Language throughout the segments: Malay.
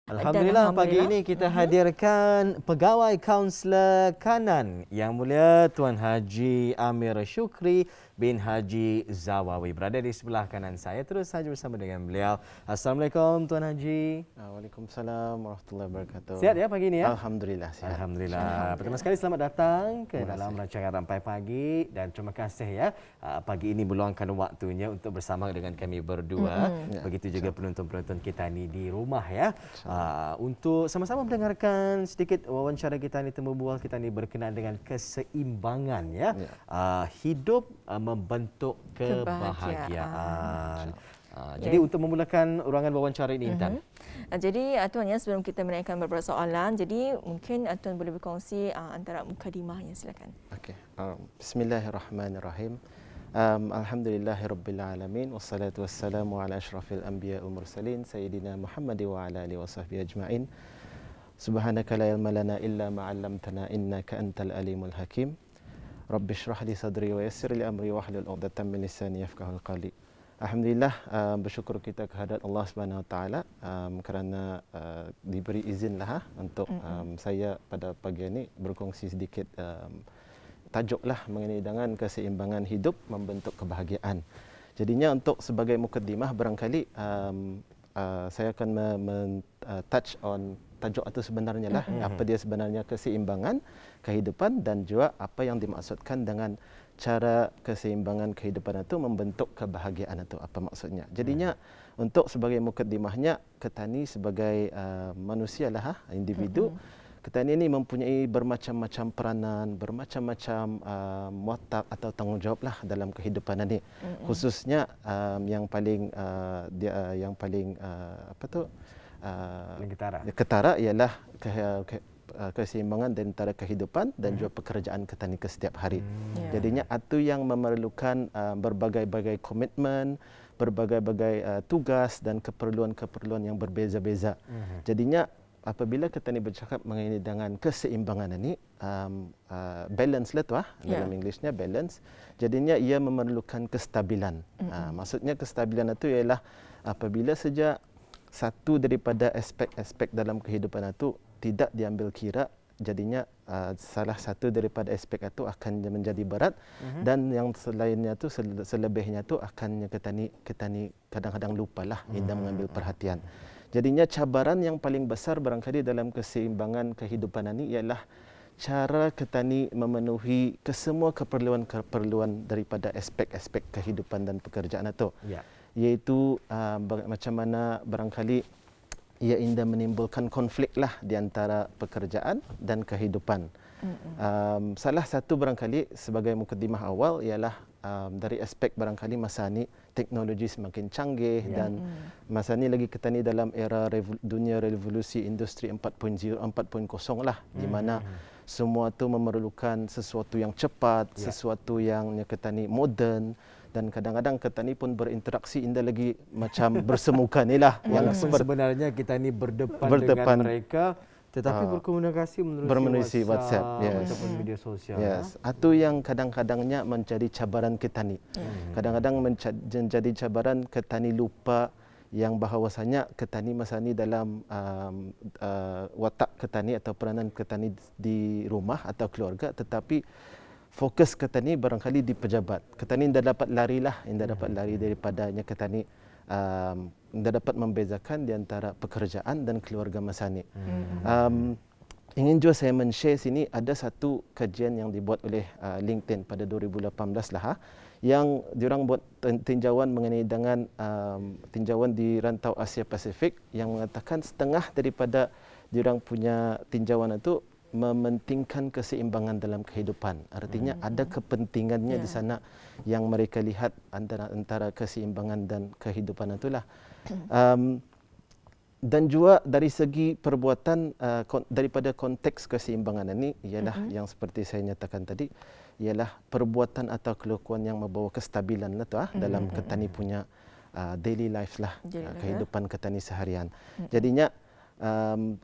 Alhamdulillah, pagi ini kita hadirkan pegawai kaunselor kanan Yang Mulia Tuan Haji Amir Syukri bin Haji Zawawi berada di sebelah kanan saya. Terus saja bersama dengan beliau. Assalamualaikum Tuan Haji. Waalaikumsalam warahmatullahi wabarakatuh. Sihat ya pagi ini ya? Alhamdulillah sihat. Alhamdulillah. Pertama sekali selamat datang ke dalam rancangan Rampai Pagi dan terima kasih ya pagi ini meluangkan waktunya untuk bersama dengan kami berdua. Begitu juga penonton-penonton kita ni di rumah ya. Untuk sama-sama mendengarkan sedikit wawancara kita ni, temu bual kita ni berkenaan dengan keseimbangan ya. Hidup membentuk kebahagiaan. Jadi untuk memulakan urangan wawancara ini, Intan. Jadi Tuan ya, sebelum kita menaikkan beberapa soalan, jadi mungkin Tuan boleh berkongsi antara mukadimahnya, silakan. Okey. Bismillahirrahmanirrahim. Alhamdulillahirabbil alamin wassalatu wassalamu ala asyrafil anbiya wal mursalin sayyidina Muhammad wa ala alihi wasahbihi ajma'in. Subhanaka la ilma lana illa ma 'allamtana innaka antal alimul hakim. Rabbi shrah li sadri wa yassir li amri wahlul 'uqdatam min lisani yafqahul qawli. Alhamdulillah, bersyukur kita kehadrat Allah Subhanahu Wa Taala kerana diberi izinlah untuk saya pada pagi ini berkongsi sedikit tajuklah mengenai dengan keseimbangan hidup membentuk kebahagiaan. Jadinya untuk sebagai mukadimah barangkali saya akan touch on tajuk itu sebenarnya lah apa dia sebenarnya keseimbangan kehidupan dan juga apa yang dimaksudkan dengan cara keseimbangan kehidupan itu membentuk kebahagiaan itu apa maksudnya. Jadinya untuk sebagai mukadimahnya, kita ni sebagai manusia lah, individu, kita ini mempunyai bermacam-macam peranan, bermacam-macam watak atau tanggungjawab lah dalam kehidupan ini. Khususnya yang paling ketara ialah keseimbangan di antara kehidupan dan juga pekerjaan kita ni ke setiap hari. Jadinya itu yang memerlukan berbagai-bagai komitmen, berbagai-bagai tugas dan keperluan-keperluan yang berbeza-beza. Jadinya apabila kita ni bercakap mengenai dengan keseimbangan ini, balance lah tu dalam Englishnya balance. Jadinya ia memerlukan kestabilan. Maksudnya kestabilan itu ialah apabila saja satu daripada aspek-aspek dalam kehidupan itu tidak diambil kira, jadinya salah satu daripada aspek itu akan menjadi berat dan yang selainnya tu selebihnya tu akan kita ni kadang-kadang lupalah indah mengambil perhatian. Jadinya cabaran yang paling besar barangkali dalam keseimbangan kehidupan ini ialah cara kita ni memenuhi kesemua keperluan-keperluan daripada aspek-aspek kehidupan dan pekerjaan itu. Iaitu macam mana barangkali ia indah menimbulkan konflik lah di antara pekerjaan dan kehidupan. Salah satu barangkali sebagai mukadimah awal ialah dari aspek barangkali masa ni teknologi semakin canggih dan masa ni lagi kita ni dalam era dunia revolusi industri 4.0 lah, di mana semua tu memerlukan sesuatu yang cepat, sesuatu yang kita ni moden, dan kadang-kadang kita ni pun berinteraksi indah lagi macam bersemuka ni lah. Yang sebenarnya kita ni berdepan dengan mereka, tetapi berkomunikasi melalui WhatsApp ataupun media sosial. Itu yang kadang-kadangnya menjadi cabaran kita ni. Kadang-kadang menjadi cabaran kita ni lupa yang bahawasanya kita ni masa ni dalam watak kita ni atau peranan kita ni di rumah atau keluarga, tetapi fokus kita ni barangkali di pejabat. Kita ni indah dapat lari daripadanya kita ni indah dapat membezakan di antara pekerjaan dan keluarga masa ni. Ingin juga saya men-share sini ada satu kajian yang dibuat oleh LinkedIn pada 2018 lah, yang diorang buat tinjauan mengenai dengan tinjauan di rantau Asia Pasifik yang mengatakan setengah daripada diorang punya tinjauan itu mementingkan keseimbangan dalam kehidupan. Artinya ada kepentingannya di sana yang mereka lihat antara keseimbangan dan kehidupan itulah. Dan juga dari segi perbuatan daripada konteks keseimbangan ini ialah yang seperti saya nyatakan tadi, ialah perbuatan atau kelakuan yang membawa kestabilan lah tu dalam ketani punya daily life lah, kehidupan ketani seharian. Jadinya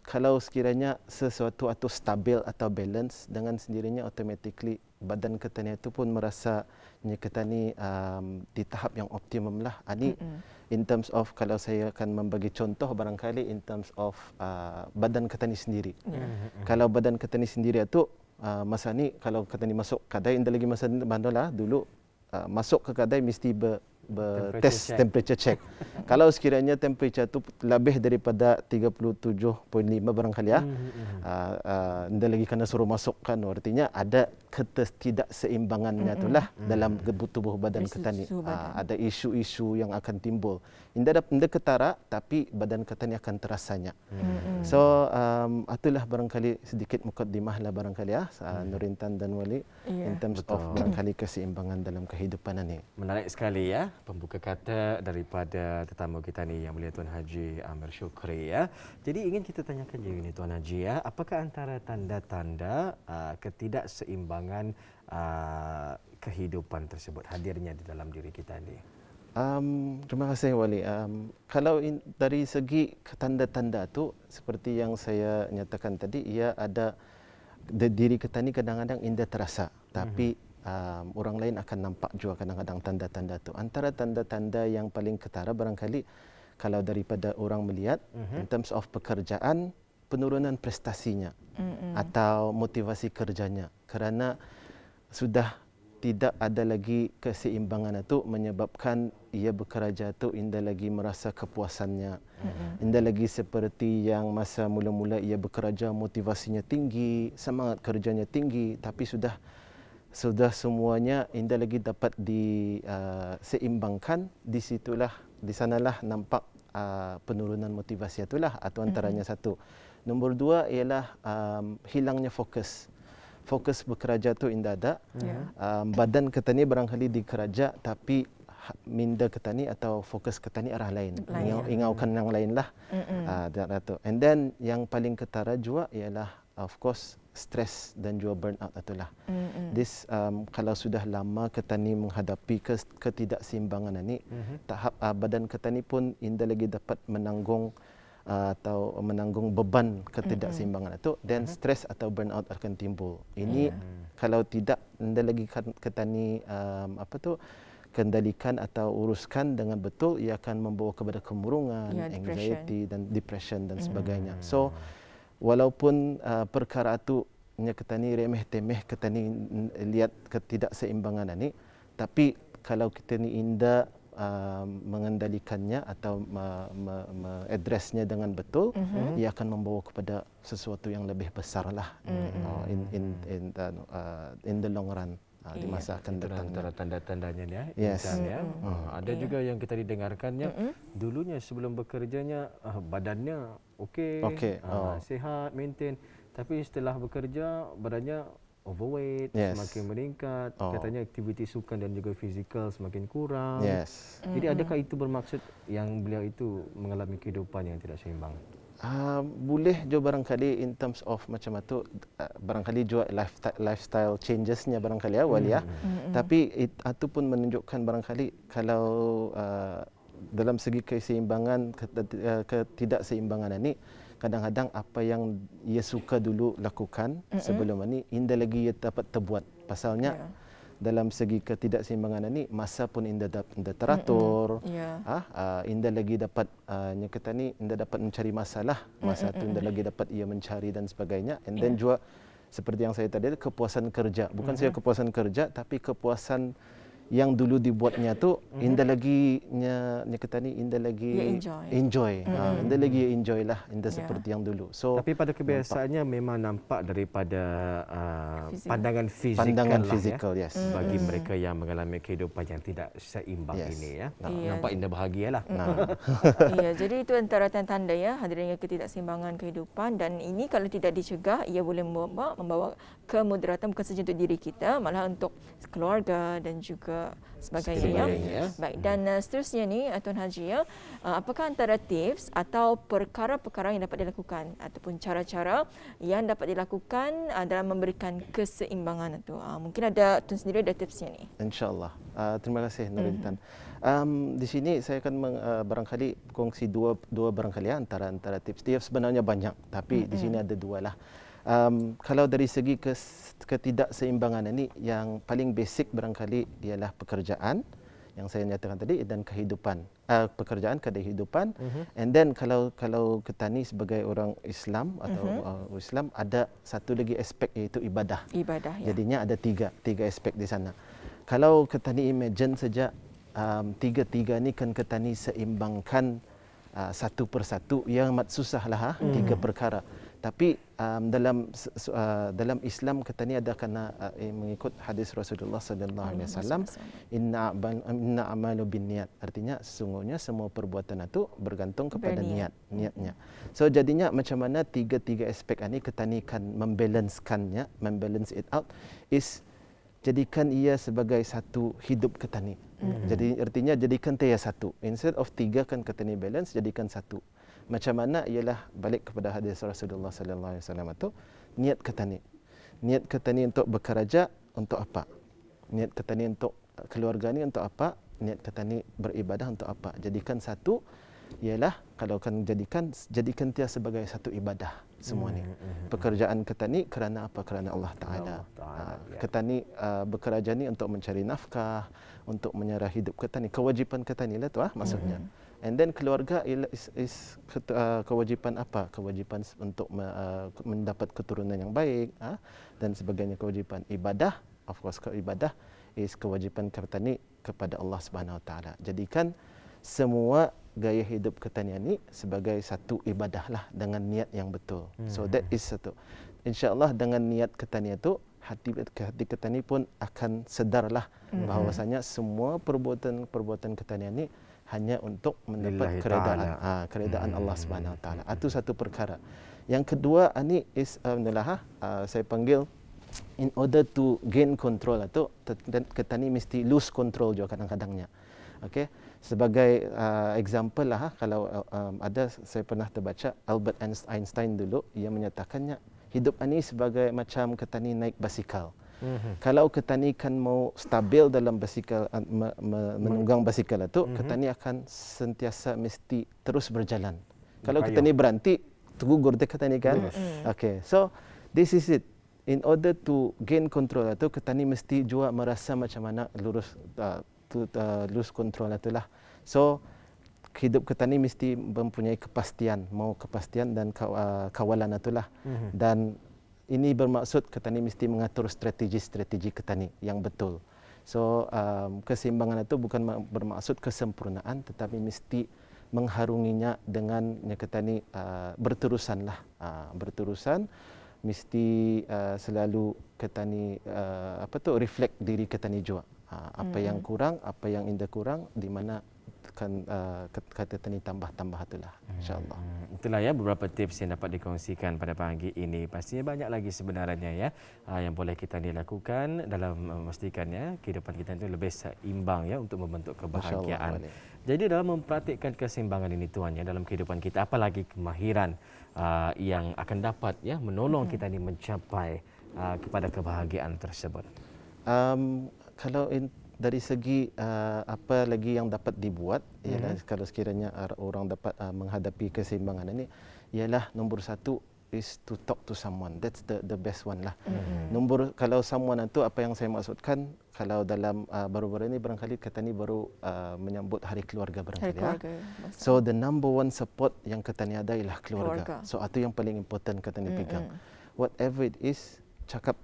kalau sekiranya sesuatu atau stabil atau balance, dengan sendirinya automatically badan kita ni itu pun merasa kita ni di tahap yang optimum lah. Ini in terms of kalau saya akan membagi contoh barangkali in terms of badan Ketani sendiri. Kalau badan Ketani sendiri itu masa ni kalau Ketani masuk kedai indah lagi masa lah dulu masuk ke kedai mesti temperature check. Kalau sekiranya temperature tu lebih daripada 37.5 barangkali indah lagi kena suruh masukkan, artinya ada ketidakseimbangannya itulah dalam tubuh badan Ketani. Ada isu-isu yang akan timbul. Indah ketara tapi badan Ketani akan terasanya. So itulah barangkali sedikit mukaddimah lah barangkali Nurintan dan Wali in terms of barangkali keseimbangan dalam kehidupan ini. Menarik sekali ya pembuka kata daripada tetamu kita ni yang mulia Tuan Haji Amir Shukri ya. Jadi ingin kita tanyakan je ini Tuan Haji ya, apakah antara tanda-tanda ketidakseimbangan kehidupan tersebut hadirnya di dalam diri kita ni? Terima kasih Wali. Kalau dari segi tanda-tanda tu seperti yang saya nyatakan tadi, ia ada diri kita ni kadang-kadang indah terasa, tapi orang lain akan nampak juga kadang-kadang tanda-tanda tu. Antara tanda-tanda yang paling ketara barangkali kalau daripada orang melihat in terms of pekerjaan, penurunan prestasinya atau motivasi kerjanya kerana sudah tidak ada lagi keseimbangan itu menyebabkan ia bekerja tu indah lagi merasa kepuasannya. Indah lagi seperti yang masa mula-mula ia bekerja motivasinya tinggi, semangat kerjanya tinggi, tapi sudah semuanya indah lagi dapat diseimbangkan. Di sanalah nampak penurunan motivasi itulah atau antaranya satu. Nombor dua ialah hilangnya fokus bekerja tu indah ada. Badan Ketani barangkali dikerja tapi minda Ketani atau fokus Ketani arah lain. Ingaukan yang lain lah. And then yang paling ketara juga ialah of course stres dan juga burnout itulah. This kalau sudah lama Ketani menghadapi ketidakseimbangan ini, tahap badan Ketani pun indah lagi dapat menanggung beban ketidakseimbangan itu, dan stres atau burnout akan timbul. Ini kalau tidak indah lagi Ketani kendalikan atau uruskan dengan betul, ia akan membawa kepada kemurungan, anxiety dan depression dan sebagainya. So walaupun perkara itu Ketani remeh temeh, Ketani lihat ketidakseimbangan ini, tapi kalau kita ni indah mengendalikannya atau mengadresnya dengan betul, ia akan membawa kepada sesuatu yang lebih besar lah in the long run. Di masa akan datang. Antara tanda-tandanya ya. Yes. Ada juga yang kita didengarkannya dulunya sebelum bekerjanya badannya okey, sihat, maintain, tapi setelah bekerja badannya overweight, semakin meningkat, katanya aktiviti sukan dan juga fizikal semakin kurang. Jadi adakah itu bermaksud yang beliau itu mengalami kehidupan yang tidak seimbang? Boleh juga barangkali in terms of macam itu, barangkali juga lifestyle changesnya barangkali Wali ya. Tapi itu pun menunjukkan barangkali kalau dalam segi keseimbangan, ketidakseimbangan ini, kadang-kadang apa yang ia suka dulu lakukan sebelum ini indah lagi ia dapat terbuat. Pasalnya dalam segi ketidakseimbangan ini, masa pun indah teratur, indah lagi dapat indah dapat mencari masalah, masa itu indah lagi dapat ia mencari dan sebagainya. And then juga seperti yang saya tadi, kepuasan kerja, bukan saja kepuasan kerja, tapi kepuasan yang dulu dibuatnya tu indah lagi Ketani indah lagi enjoy. Indah lagi enjoy lah, indah seperti yang dulu. So tapi pada kebiasaannya memang nampak daripada pandangan fizikal yes. Bagi mereka yang mengalami kehidupan yang tidak seimbang ini ya. Nampak indah bahagialah. Ya, jadi itu antara tanda-tanda ya hadirnya ketidakseimbangan kehidupan, dan ini kalau tidak dicegah ia boleh membawa kemudaratan bukan saja untuk diri kita, malah untuk keluarga dan juga sebagainya. Baik, dan seterusnya ni Tuan Haji ya, apakah antara tips atau perkara-perkara yang dapat dilakukan ataupun cara-cara yang dapat dilakukan dalam memberikan keseimbangan itu? Mungkin ada Tuan sendiri ada tipsnya ni. InsyaAllah. Terima kasih Nurintan. Di sini saya akan barangkali kongsi dua barangkali antara tips. Dia sebenarnya banyak, tapi di sini ada dua lah. Kalau dari segi ketidakseimbangan ini, yang paling basic barangkali ialah pekerjaan, yang saya nyatakan tadi, dan kehidupan, pekerjaan, kehidupan. And then kalau kita ni sebagai orang Islam atau Islam, ada satu lagi aspek, iaitu ibadah. Ibadah, ya. Jadinya ada tiga aspek di sana. Kalau kita ni imagine saja, tiga-tiga ni kan kita ni seimbangkan satu persatu, yang amat susah lah, tiga perkara. Tapi dalam Islam kita ni ada kena mengikut hadis Rasulullah sallallahu alaihi wasallam, inna a'malu binniyat. Artinya sesungguhnya semua perbuatan itu bergantung kepada niatnya. So jadinya macam mana tiga aspek ini kita ni kan membalancekannya, membalance it out, is jadikan ia sebagai satu hidup kita ni. Jadi artinya jadikan dia satu. Instead of tiga kan kita ni balance, jadikan satu. Macam mana ialah balik kepada hadis Rasulullah sallallahu alaihi wasallam itu, niat kita ni. Niat kita ni untuk bekerja untuk apa? Niat kita ni untuk keluarga ni untuk apa? Niat kita ni beribadah untuk apa? Jadikan satu, ialah kalau kan jadikan dia sebagai satu ibadah semua ni. Pekerjaan kita ni kerana apa? Kerana Allah Taala. Kita ni bekerja ni untuk mencari nafkah, untuk menyerah hidup kita ni. Kewajipan kita ni lah tu maksudnya. And then keluarga is kewajipan apa? Kewajipan untuk mendapat keturunan yang baik, dan sebagainya. Kewajipan ibadah, of course ibadah is kewajipan kita ni kepada Allah Subhanahu Wa Taala. Jadikan semua gaya hidup kita ni sebagai satu ibadah lah, dengan niat yang betul. So that is satu. InsyaAllah dengan niat kita ni itu, hati kita ni pun akan sedarlah bahawasanya semua perbuatan kita ni hanya untuk mendapat keredaan Allah Subhanahu Wa Taala. Itu satu perkara. Yang kedua ini is saya panggil, in order to gain control itu, kita ni mesti lose control juga kadang-kadangnya. Okey, sebagai example lah, kalau saya pernah terbaca Albert Einstein dulu, ia menyatakannya hidup ini sebagai macam kita ni naik basikal. Kalau kita ni kan mau stabil dalam basikal, menunggang basikal itu, kita ni akan sentiasa mesti terus berjalan. Kalau kita ni berhenti, tergugur kita ni kan. Okay, so this is it. In order to gain control itu, kita ni mesti juga merasa macam mana lose control itulah. So hidup kita ni mesti mempunyai kepastian, mau kepastian dan kawalan itulah. Dan ini bermaksud kita ni mesti mengatur strategi kita ni yang betul. So keseimbangan itu bukan bermaksud kesempurnaan, tetapi mesti mengharunginya dengan kita ni berterusan lah. Berterusan, mesti selalu kita ni reflect diri kita ni juga. Apa yang kurang, apa yang indah kurang, di mana kan kata tani tambah itulah, insya-Allah. Itulah ya beberapa tips yang dapat dikongsikan pada pagi ini. Pastinya banyak lagi sebenarnya ya yang boleh kita lakukan dalam memastikannya kehidupan kita itu lebih seimbang ya, untuk membentuk kebahagiaan. Jadi dalam mempraktikkan keseimbangan ini tuan ya dalam kehidupan kita, apalagi kemahiran yang akan dapat ya menolong kita ni mencapai kepada kebahagiaan tersebut. Kalau dari segi apa lagi yang dapat dibuat, ialah kalau sekiranya orang dapat menghadapi keseimbangan ini, ialah nombor satu is to talk to someone. That's the best one lah. Kalau someone itu, apa yang saya maksudkan, kalau dalam baru-baru ini barangkali kita ni baru menyambut hari keluarga barangkali. So the number one support yang kita ni ada ialah keluarga. So itu yang paling important kita ni pegang. Whatever it is, cakap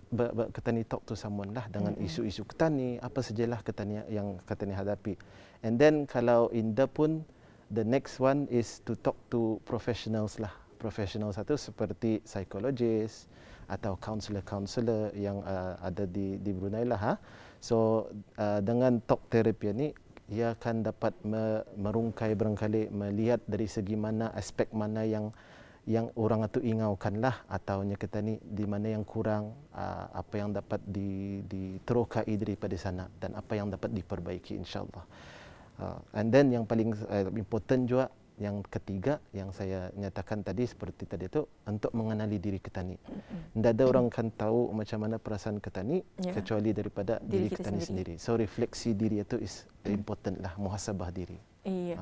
kita ni talk to someone lah dengan isu-isu kita ni, apa sajalah kita ni yang kita ni hadapi. And then kalau indah pun, the next one is to talk to professionals lah. Professionals itu seperti psikologis atau counselor yang ada di Brunei lah. So dengan talk therapy ni, ia akan dapat merungkai barangkali, melihat dari segi mana, aspek mana yang orang itu ingaukanlah, atau kita ni di mana yang kurang, apa yang dapat diterokai daripada sana, dan apa yang dapat diperbaiki, insyaAllah. And then yang paling important juga, yang ketiga yang saya nyatakan tadi, seperti tadi itu, untuk mengenali diri kita ni. Tidak ada orang kan tahu macam mana perasaan kita ni kecuali daripada diri kita ni sendiri. So refleksi diri itu is important lah, muhasabah diri. Iya.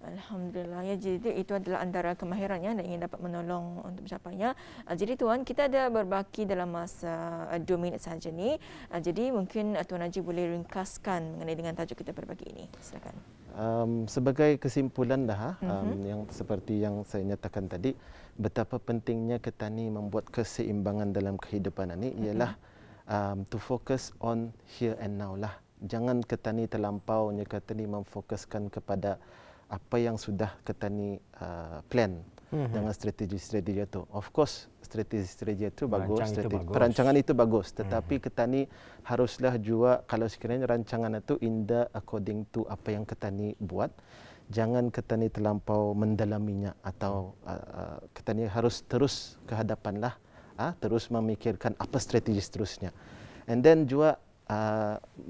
Alhamdulillah ya. Jadi itu adalah antara kemahirannya dan ingin dapat menolong untuk mencapainya. Jadi Tuan, kita ada berbaki dalam masa 2 minit saja ni. Jadi mungkin Tuan Haji boleh ringkaskan mengenai dengan tajuk kita pada pagi ini. Silakan. Sebagai kesimpulan yang seperti yang saya nyatakan tadi, betapa pentingnya kita ni membuat keseimbangan dalam kehidupan ini ialah to focus on here and now lah. Jangan kita ni terlampaunya kita ni memfokuskan kepada apa yang sudah kita ni plan dengan strategi-strategi itu. Of course, strategi-strategi itu bagus, perancangan itu bagus, tetapi kita ni haruslah juga kalau sekiranya rancangan itu indah according to apa yang kita ni buat. Jangan kita ni terlampau mendalaminya atau kita ni harus terus ke hadapanlah, terus memikirkan apa strategi seterusnya. And then juga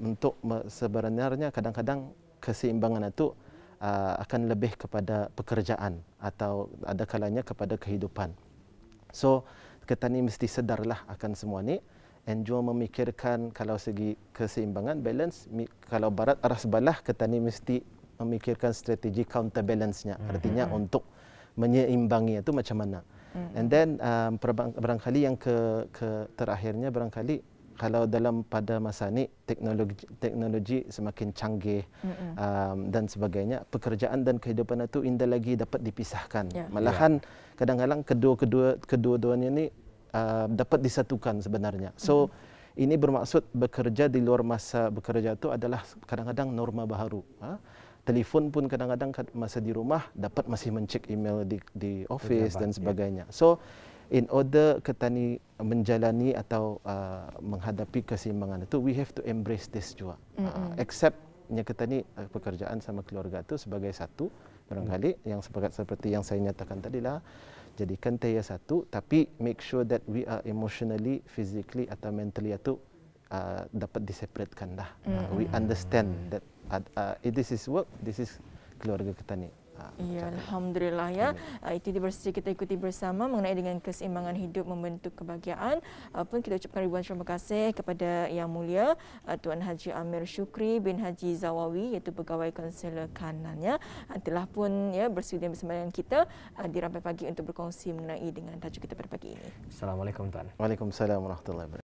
untuk sebenarnya kadang-kadang keseimbangan itu akan lebih kepada pekerjaan atau ada kalanya kepada kehidupan. So kita ni mesti sedarlah akan semua ni and juga memikirkan kalau segi keseimbangan balance, kalau barat arah sebelah kita ni mesti memikirkan strategi counterbalance-nya, artinya untuk menyeimbangi itu macam mana. And then barangkali yang terakhirnya barangkali kalau dalam pada masa ini teknologi semakin canggih dan sebagainya, pekerjaan dan kehidupan itu indah lagi dapat dipisahkan. Malahan kadang-kadang kedua-duanya ini dapat disatukan sebenarnya. So ini bermaksud bekerja di luar masa bekerja itu adalah kadang-kadang norma baru. Telefon pun kadang-kadang masa di rumah dapat masih mencek email di office dan sebagainya. So in order kita ni menjalani atau menghadapi keseimbangan itu, we have to embrace this juga. Acceptnya kita ni pekerjaan sama keluarga itu sebagai satu, barangkali yang seperti yang saya nyatakan tadi lah, jadikan dia satu, tapi make sure that we are emotionally, physically atau mentally itu dapat diseparatekan lah. We understand that this is work, this is keluarga kita ni. Ya, Alhamdulillah ya. Itu kita ikuti bersama mengenai dengan keseimbangan hidup membentuk kebahagiaan. Pun kita ucapkan ribuan terima kasih kepada Yang Mulia Tuan Haji Amir Shukri bin Haji Zawawi, iaitu Pegawai Kaunselor Kanannya, telah pun ya bersedia bersama dengan kita di Rampai Pagi untuk berkongsi mengenai dengan tajuk kita pada pagi ini. Assalamualaikum Tuan. Waalaikumsalam warahmatullahi wabarakatuh.